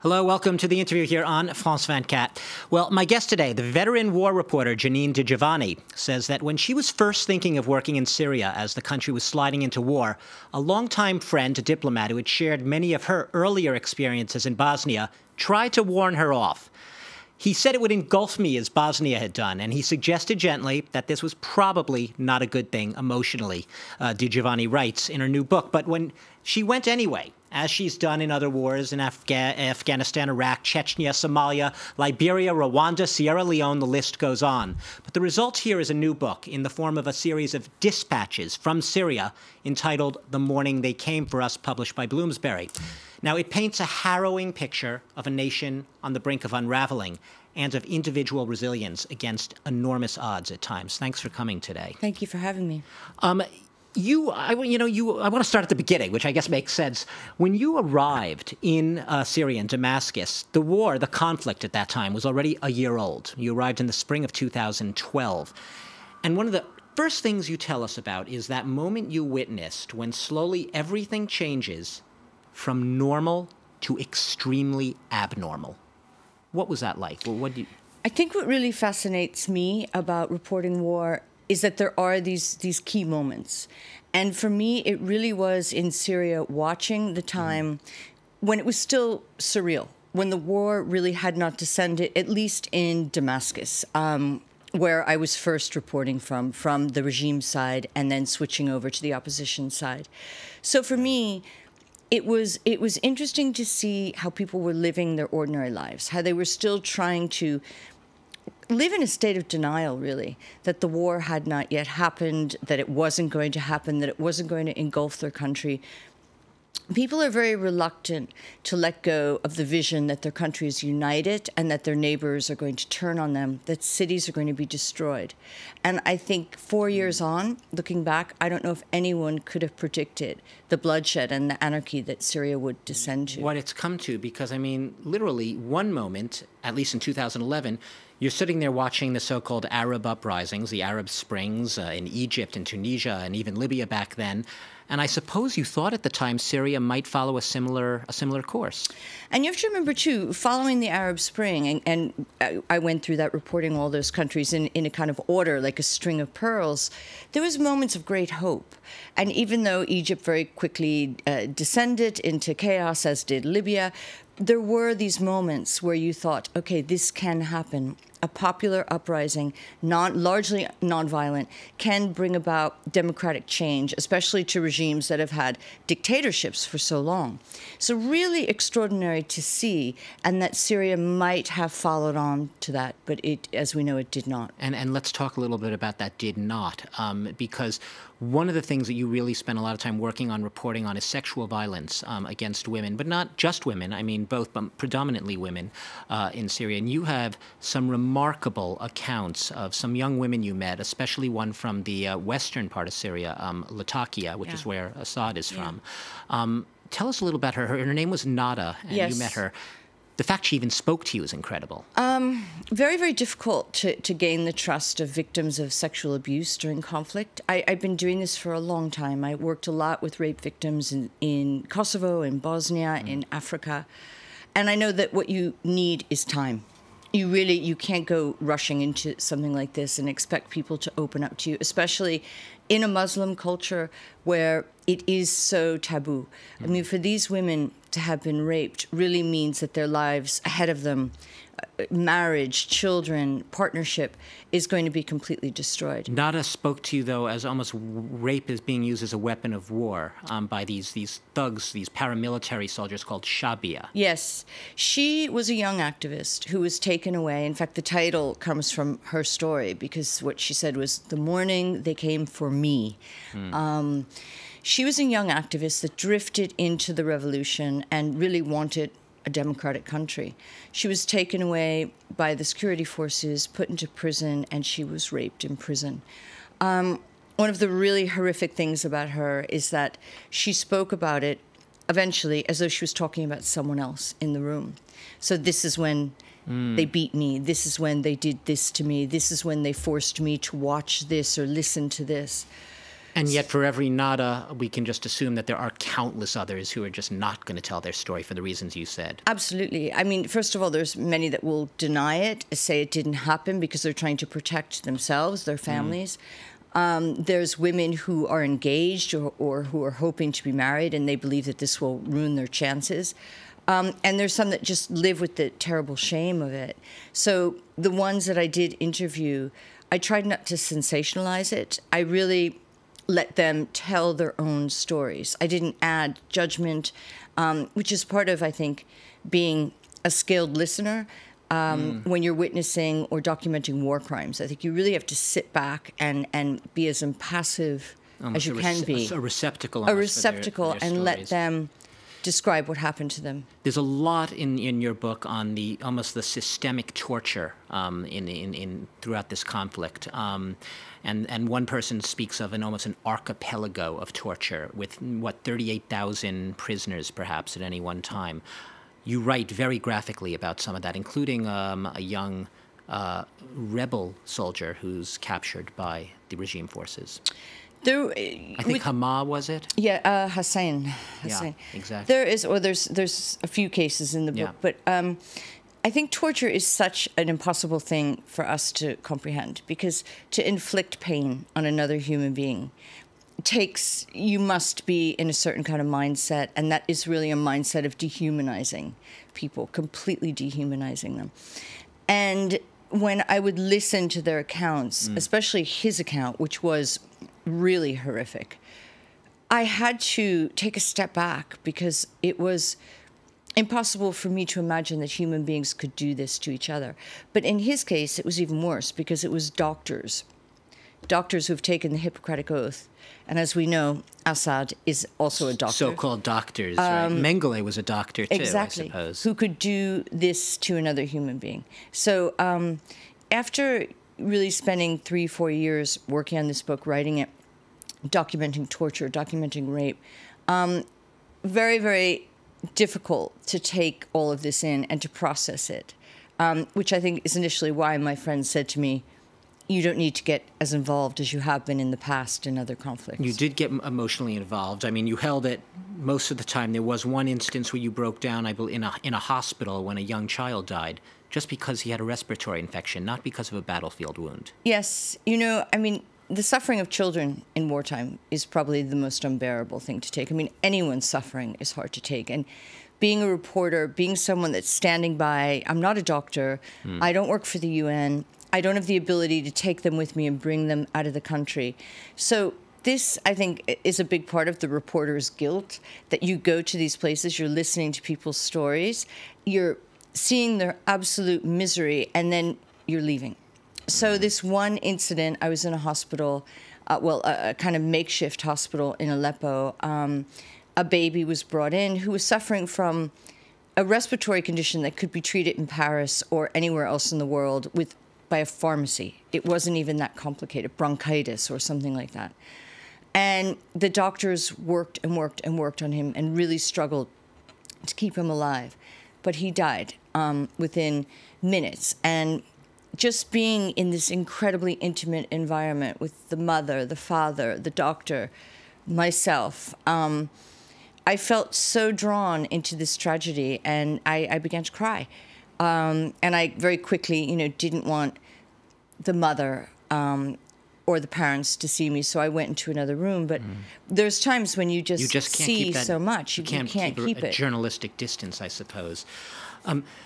Hello, welcome to the interview here on France 24. Well, my guest today, the veteran war reporter Janine Di Giovanni, says that when she was first thinking of working in Syria as the country was sliding into war, a longtime friend, a diplomat who had shared many of her earlier experiences in Bosnia, tried to warn her off. He said it would engulf me as Bosnia had done, and he suggested gently that this was probably not a good thing emotionally, Di Giovanni writes in her new book. But when she went anyway, as she's done in other wars in Afghanistan, Iraq, Chechnya, Somalia, Liberia, Rwanda, Sierra Leone, the list goes on. But the result here is a new book in the form of a series of dispatches from Syria entitled The Morning They Came for Us, published by Bloomsbury. Now, it paints a harrowing picture of a nation on the brink of unraveling and of individual resilience against enormous odds at times. Thanks for coming today. Thank you for having me. I want to start at the beginning, which I guess makes sense. When you arrived in Syria, in Damascus, the war, the conflict at that time was already a year old. You arrived in the spring of 2012. And one of the first things you tell us about is that moment you witnessed when slowly everything changes from normal to extremely abnormal. What was that like? Well, I think what really fascinates me about reporting war is that there are these key moments. And for me, it really was in Syria, watching the time when it was still surreal, when the war really had not descended, at least in Damascus, where I was first reporting from the regime side and then switching over to the opposition side. So for me, it was interesting to see how people were living their ordinary lives, how they were still trying to live in a state of denial, really, that the war had not yet happened, that it wasn't going to happen, that it wasn't going to engulf their country. People are very reluctant to let go of the vision that their country is united and that their neighbors are going to turn on them, that cities are going to be destroyed. And I think 4 years on, looking back, I don't know if anyone could have predicted the bloodshed and the anarchy that Syria would descend to. What it's come to, because, I mean, literally one moment, at least in 2011, you're sitting there watching the so-called Arab uprisings, the Arab Springs in Egypt and Tunisia and even Libya back then. And I suppose you thought at the time Syria might follow a similar course. And you have to remember, too, following the Arab Spring, and I went through that reporting all those countries in a kind of order, like a string of pearls, there was moments of great hope. And even though Egypt very quickly descended into chaos, as did Libya, there were these moments where you thought, okay, this can happen. A popular uprising, largely nonviolent, can bring about democratic change, especially to regimes that have had dictatorships for so long. So really extraordinary to see, and that Syria might have followed on to that, but it, as we know, it did not. And let's talk a little bit about that did not, because one of the things that you really spend a lot of time working on, reporting on, is sexual violence against women, but not just women. I mean, both, but predominantly women in Syria. And you have some remarkable accounts of some young women you met, especially one from the western part of Syria, Latakia, which is where Assad is from. Tell us a little about her. Her name was Nada, and you met her. The fact she even spoke to you is incredible. Very, very difficult to gain the trust of victims of sexual abuse during conflict. I've been doing this for a long time. I worked a lot with rape victims in Kosovo, in Bosnia, in Africa. And I know that what you need is time. You can't go rushing into something like this and expect people to open up to you, especially in a Muslim culture where it is so taboo. I mean, for these women to have been raped really means that their lives ahead of them, marriage, children, partnership, is going to be completely destroyed. Nada spoke to you, though, as almost rape is being used as a weapon of war by these thugs, these paramilitary soldiers called Shabia. Yes. She was a young activist who was taken away. In fact, the title comes from her story, because what she said was, "The morning they came for me." She was a young activist that drifted into the revolution and really wanted a democratic country. She was taken away by the security forces, put into prison, and she was raped in prison. One of the really horrific things about her is that she spoke about it eventually as though she was talking about someone else in the room. So this is when they beat me. This is when they did this to me. This is when they forced me to watch this or listen to this. And yet for every nada, we can just assume that there are countless others who are just not going to tell their story for the reasons you said. Absolutely. I mean, first of all, there's many that will deny it, say it didn't happen because they're trying to protect themselves, their families. There's women who are engaged or who are hoping to be married, and they believe that this will ruin their chances. And there's some that just live with the terrible shame of it. So the ones that I did interview, I tried not to sensationalize it. I really let them tell their own stories. I didn't add judgment, which is part of, I think, being a skilled listener when you're witnessing or documenting war crimes. I think you really have to sit back and be as impassive as you can be. A receptacle. A receptacle, for their and let stories. them describe what happened to them. There's a lot in your book on the almost the systemic torture throughout this conflict, and one person speaks of almost an archipelago of torture with 38,000 prisoners perhaps at any one time. You write very graphically about some of that, including a young rebel soldier who's captured by the regime forces. I think Hama, was it? Yeah, Hussein. Yeah, exactly. There's a few cases in the book, but I think torture is such an impossible thing for us to comprehend, because to inflict pain on another human being you must be in a certain kind of mindset, and that is really a mindset of dehumanizing people, completely dehumanizing them. And when I would listen to their accounts, especially his account, which was really horrific, I had to take a step back, because it was impossible for me to imagine that human beings could do this to each other. But in his case, it was even worse, because it was doctors who've taken the Hippocratic Oath. And as we know, Assad is also a doctor. So-called doctors, right? Mengele was a doctor too, exactly, I suppose. Who could do this to another human being. So after really spending 3-4 years working on this book, writing it, documenting torture, documenting rape, very, very difficult to take all of this in and to process it, which I think is initially why my friends said to me, you don't need to get as involved as you have been in the past in other conflicts. You did get emotionally involved. I mean, you held it most of the time. There was one instance where you broke down, I believe, in a hospital when a young child died, just because he had a respiratory infection, not because of a battlefield wound. Yes. You know, I mean, the suffering of children in wartime is probably the most unbearable thing to take. I mean, anyone's suffering is hard to take. And being a reporter, being someone that's standing by, I'm not a doctor, I don't work for the UN, I don't have the ability to take them with me and bring them out of the country. So this, I think, is a big part of the reporter's guilt, that you go to these places, you're listening to people's stories, you're seeing their absolute misery, and then you're leaving. So this one incident, I was in a hospital, a kind of makeshift hospital in Aleppo. A baby was brought in who was suffering from a respiratory condition that could be treated in Paris or anywhere else in the world by a pharmacy. It wasn't even that complicated, bronchitis or something like that. And the doctors worked and worked and worked on him and really struggled to keep him alive. But he died within minutes. And just being in this incredibly intimate environment with the mother, the father, the doctor, myself, I felt so drawn into this tragedy, and I began to cry. And I very quickly, didn't want the mother or the parents to see me, so I went into another room. But there's times when you just can't see so much, you can't keep a it. Journalistic distance, I suppose.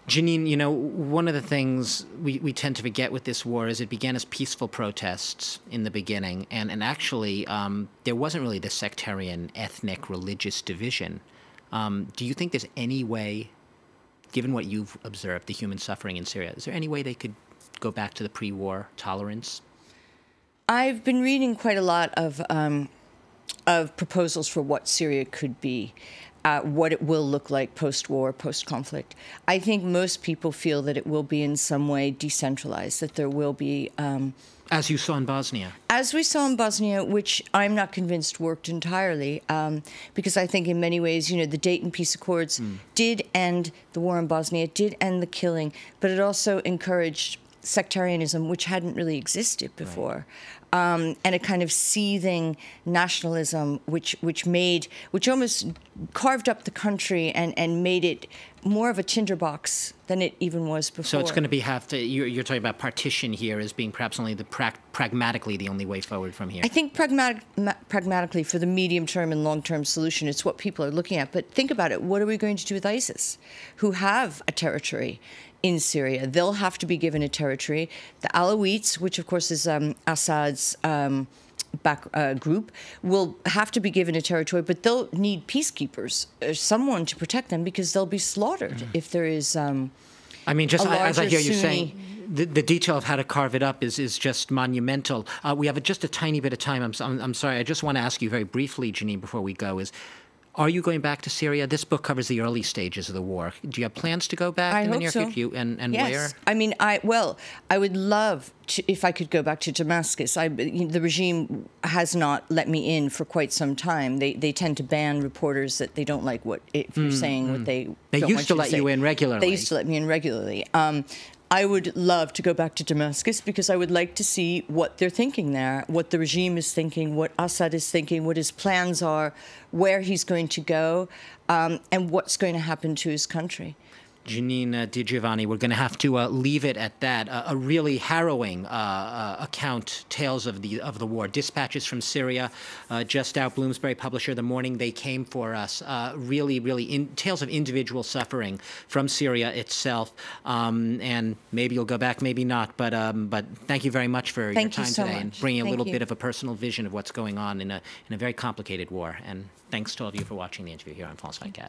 Janine, one of the things we tend to forget with this war is it began as peaceful protests in the beginning, and actually there wasn't really the sectarian, ethnic, religious division. Do you think there's any way, given what you've observed, the human suffering in Syria, is there any way they could go back to the pre-war tolerance? I've been reading quite a lot of proposals for what Syria could be, what it will look like post-war, post-conflict. I think most people feel that it will be in some way decentralized, that there will be... as you saw in Bosnia. As we saw in Bosnia, which I'm not convinced worked entirely, because I think in many ways, the Dayton Peace Accords did end the war in Bosnia, it did end the killing, but it also encouraged sectarianism, which hadn't really existed before, and a kind of seething nationalism, which almost carved up the country and made it more of a tinderbox than it even was before. So it's going to be you're talking about partition here as being perhaps only pragmatically the only way forward from here. I think pragmatically for the medium term and long term solution, it's what people are looking at. But think about it. What are we going to do with ISIS, who have a territory in Syria? They'll have to be given a territory. The Alawites, which of course is Assad's group, will have to be given a territory, but they'll need peacekeepers, someone to protect them, because they'll be slaughtered if there is. I mean, just as I hear you Sunni saying, the detail of how to carve it up is just monumental. We have just a tiny bit of time. I'm sorry. I just want to ask you very briefly, Janine, before we go, are you going back to Syria? This book covers the early stages of the war. Do you have plans to go back in the near future? And yes. Where? I mean, I would love to, if I could go back to Damascus. The regime has not let me in for quite some time. They tend to ban reporters that they don't like if you're saying what they don't used to let you in regularly. They used to let me in regularly. I would love to go back to Damascus because I would like to see what they're thinking there, what the regime is thinking, what Assad is thinking, what his plans are, where he's going to go, and what's going to happen to his country. Janine Di Giovanni, we're going to have to leave it at that. A really harrowing account, tales of the war. Dispatches from Syria, just out, Bloomsbury publisher, the morning they came for us. Really tales of individual suffering from Syria itself. And maybe you'll go back, maybe not. But thank you very much for your time today and bringing a little bit of a personal vision of what's going on in a very complicated war. And thanks to all of you for watching the interview here on France 24.